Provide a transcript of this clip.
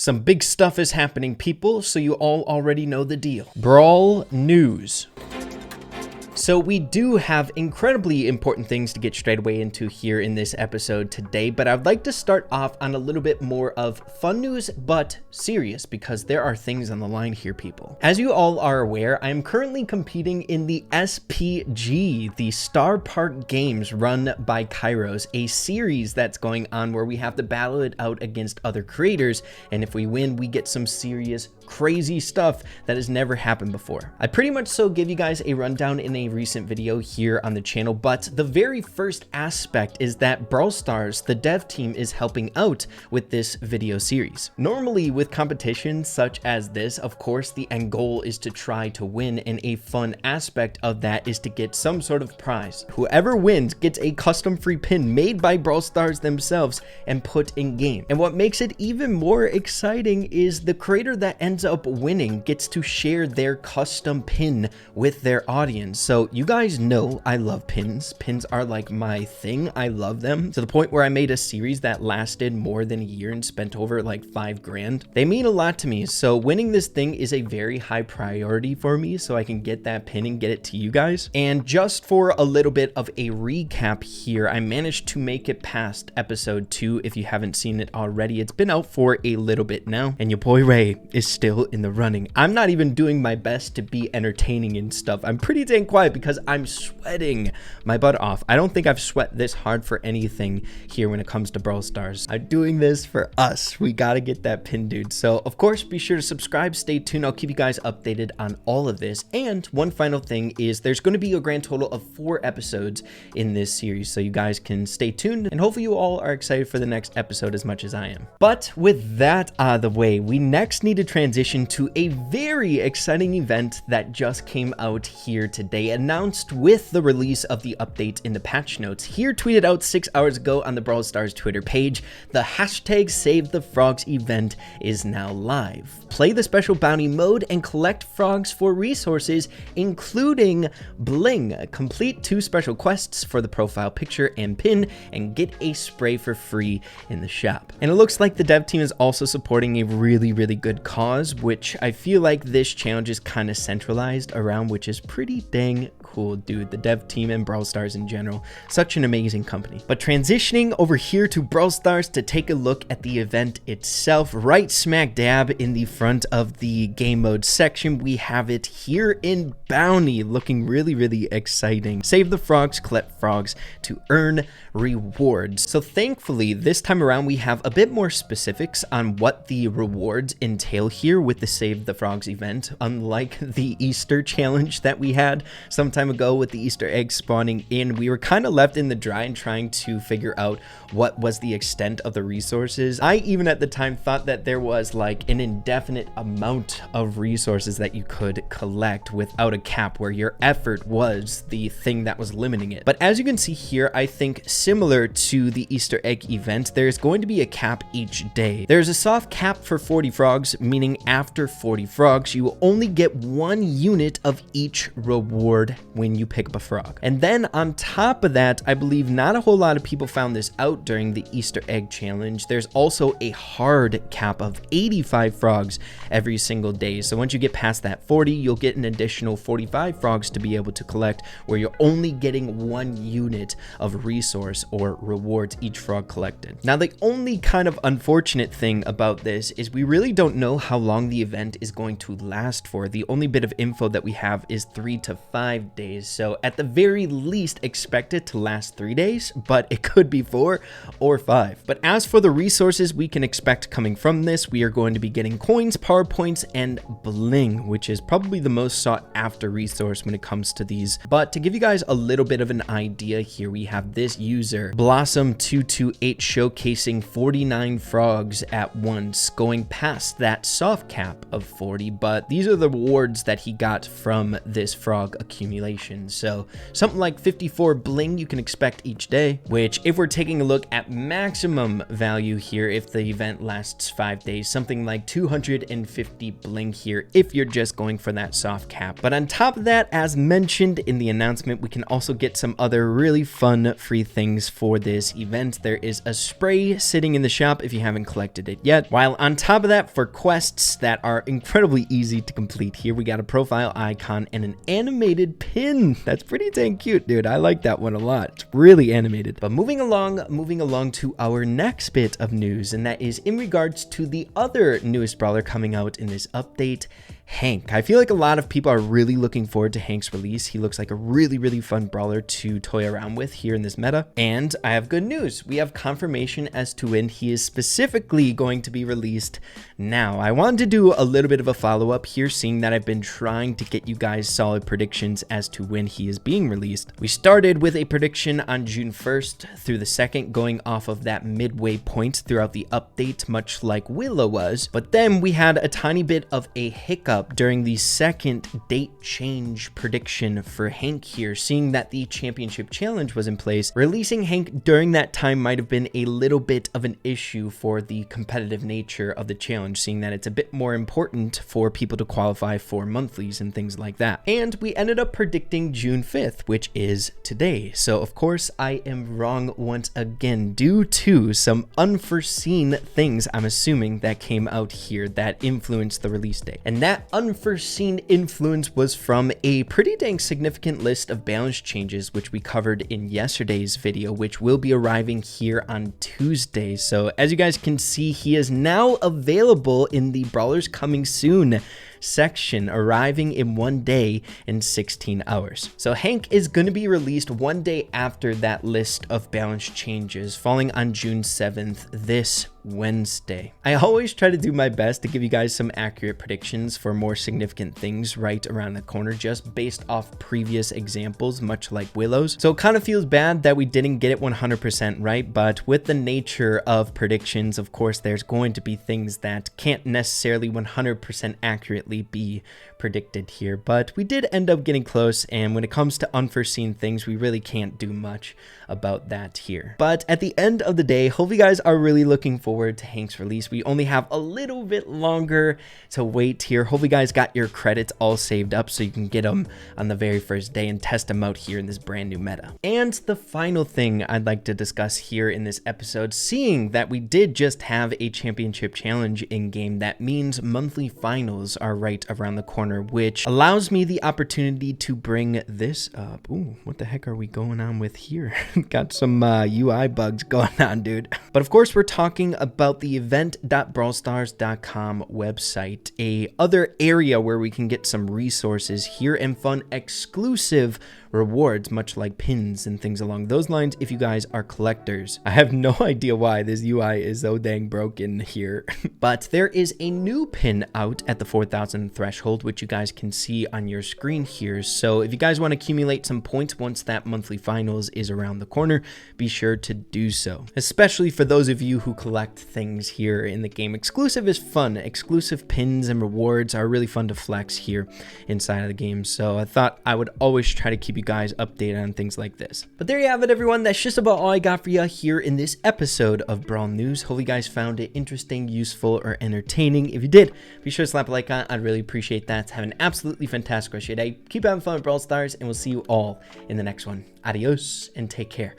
Some big stuff is happening, people, so you all already know the deal. Brawl news. So we do have incredibly important things to get straight away into here in this episode today, but I'd like to start off on a little bit more of fun news, but serious, because there are things on the line here, people. As you all are aware, I am currently competing in the SPG, the Star Park Games run by Kairos, a series that's going on where we have to battle it out against other creators, and if we win, we get some serious, crazy stuff that has never happened before. I pretty much so give you guys a rundown in a recent video here on the channel, but the very first aspect is that Brawl Stars, the dev team, is helping out with this video series. Normally with competitions such as this, of course, the end goal is to try to win, and a fun aspect of that is to get some sort of prize. Whoever wins gets a custom free pin made by Brawl Stars themselves and put in game. And what makes it even more exciting is the creator that ends up winning gets to share their custom pin with their audience. So you guys know I love pins. Pins are like my thing. I love them to the point where I made a series that lasted more than a year and spent over like 5 grand. They mean a lot to me. So winning this thing is a very high priority for me so I can get that pin and get it to you guys. And just for a little bit of a recap here, I managed to make it past episode 2. If you haven't seen it already, it's been out for a little bit now, and your boy Ray is still in the running. I'm not even doing my best to be entertaining and stuff. I'm pretty dang quiet because I'm sweating my butt off. I don't think I've sweat this hard for anything here when it comes to Brawl Stars. I'm doing this for us. We gotta get that pin, dude. So of course, be sure to subscribe, stay tuned. I'll keep you guys updated on all of this. And one final thing is there's going to be a grand total of 4 episodes in this series, so you guys can stay tuned, and hopefully you all are excited for the next episode as much as I am. But with that out of the way, we next need to transition to a very exciting event that just came out here today, announced with the release of the update in the patch notes. Here tweeted out 6 hours ago on the Brawl Stars Twitter page, the hashtag Save the Frogs event is now live. Play the special bounty mode and collect frogs for resources, including Bling. Complete 2 special quests for the profile picture and pin, and get a spray for free in the shop. And it looks like the dev team is also supporting a really good cause, which I feel like this challenge is kind of centralized around, which is pretty dang cool, dude. The dev team and Brawl Stars in general, such an amazing company. But transitioning over here to Brawl Stars to take a look at the event itself, right smack dab in the front of the game mode section, we have it here in Bounty, looking really exciting. Save the frogs, collect frogs to earn rewards. So thankfully this time around we have a bit more specifics on what the rewards entail here with the Save the Frogs event, unlike the Easter challenge that we had some time ago with the Easter eggs spawning in. We were kind of left in the dry and trying to figure out what was the extent of the resources. I even at the time thought that there was like an indefinite amount of resources that you could collect without a cap, where your effort was the thing that was limiting it. But as you can see here, I think similar to the Easter egg event, there's going to be a cap each day. There's a soft cap for 40 frogs, meaning after 40 frogs, you will only get 1 unit of each reward when you pick up a frog. And then on top of that, I believe not a whole lot of people found this out during the Easter egg challenge, there's also a hard cap of 85 frogs every single day. So once you get past that 40, you'll get an additional 45 frogs to be able to collect, where you're only getting 1 unit of resource or rewards each frog collected. Now, the only kind of unfortunate thing about this is we really don't know how long the event is going to last for. The only bit of info that we have is 3 to 5 days. So at the very least, expect it to last 3 days, but it could be 4 or 5. But as for the resources we can expect coming from this, we are going to be getting coins, power points, and Bling, which is probably the most sought after resource when it comes to these. But to give you guys a little bit of an idea here, we have this user Blossom228 showcasing 49 frogs at once, going past that soft cap of 40. But these are the rewards that he got from this frog accumulation accumulation. So something like 54 bling you can expect each day, which if we're taking a look at maximum value here, if the event lasts 5 days, something like 250 bling here if you're just going for that soft cap. But on top of that, as mentioned in the announcement, we can also get some other really fun free things for this event. There is a spray sitting in the shop if you haven't collected it yet. While on top of that, for quests that are incredibly easy to complete here, we got a profile icon and an animated pin. That's pretty dang cute, dude. I like that one a lot. It's really animated. But moving along to our next bit of news, and that is in regards to the other newest brawler coming out in this update, Hank. I feel like a lot of people are really looking forward to Hank's release. He looks like a really fun brawler to toy around with here in this meta. And I have good news. We have confirmation as to when he is specifically going to be released now. I wanted to do a little bit of a follow-up here, seeing that I've been trying to get you guys solid predictions as to when he is being released. We started with a prediction on June 1st through the 2nd, going off of that midway point throughout the update, much like Willow was. But then we had a tiny bit of a hiccup during the second date change prediction for Hank here, seeing that the championship challenge was in place. Releasing Hank during that time might have been a little bit of an issue for the competitive nature of the challenge, seeing that it's a bit more important for people to qualify for monthlies and things like that. And we ended up predicting June 5th, which is today. So of course I am wrong once again due to some unforeseen things, I'm assuming, that came out here that influenced the release date. And that unforeseen influence was from a pretty dang significant list of balance changes, which we covered in yesterday's video, which will be arriving here on Tuesday. So as you guys can see, he is now available in the Brawlers Coming Soon section, arriving in 1 day and 16 hours. So Hank is going to be released 1 day after that list of balance changes, falling on June 7th, this Wednesday. I always try to do my best to give you guys some accurate predictions for more significant things right around the corner, just based off previous examples, much like Willow's. So it kind of feels bad that we didn't get it 100% right, but with the nature of predictions, of course, there's going to be things that can't necessarily 100% accurately be predicted here, but we did end up getting close, and when it comes to unforeseen things, we really can't do much about that here. But at the end of the day, hope you guys are really looking forward to Hank's release. We only have a little bit longer to wait here. Hope you guys got your credits all saved up so you can get them on the very first day and test them out here in this brand new meta. And the final thing I'd like to discuss here in this episode, seeing that we did just have a championship challenge in game, that means monthly finals are right around the corner, which allows me the opportunity to bring this up. Ooh, what the heck are we going on with here? Got some UI bugs going on, dude. But of course, we're talking about the event.brawlstars.com website, a other area where we can get some resources here and fun exclusive rewards, much like pins and things along those lines if you guys are collectors. I have no idea why this UI is so dang broken here, but there is a new pin out at the 4,000 threshold, which you guys can see on your screen here. So if you guys want to accumulate some points once that monthly finals is around the corner, be sure to do so, especially for those of you who collect things here in the game. Exclusive is fun. Exclusive pins and rewards are really fun to flex here inside of the game, so I thought I would always try to keep you guys updated on things like this. But there you have it, everyone. That's just about all I got for you here in this episode of Brawl News. Hope you guys found it interesting, useful, or entertaining. If you did, be sure to slap a like on it. I'd really appreciate that. Have an absolutely fantastic rest of your day. Keep having fun with Brawl Stars, and we'll see you all in the next one. Adios, and take care.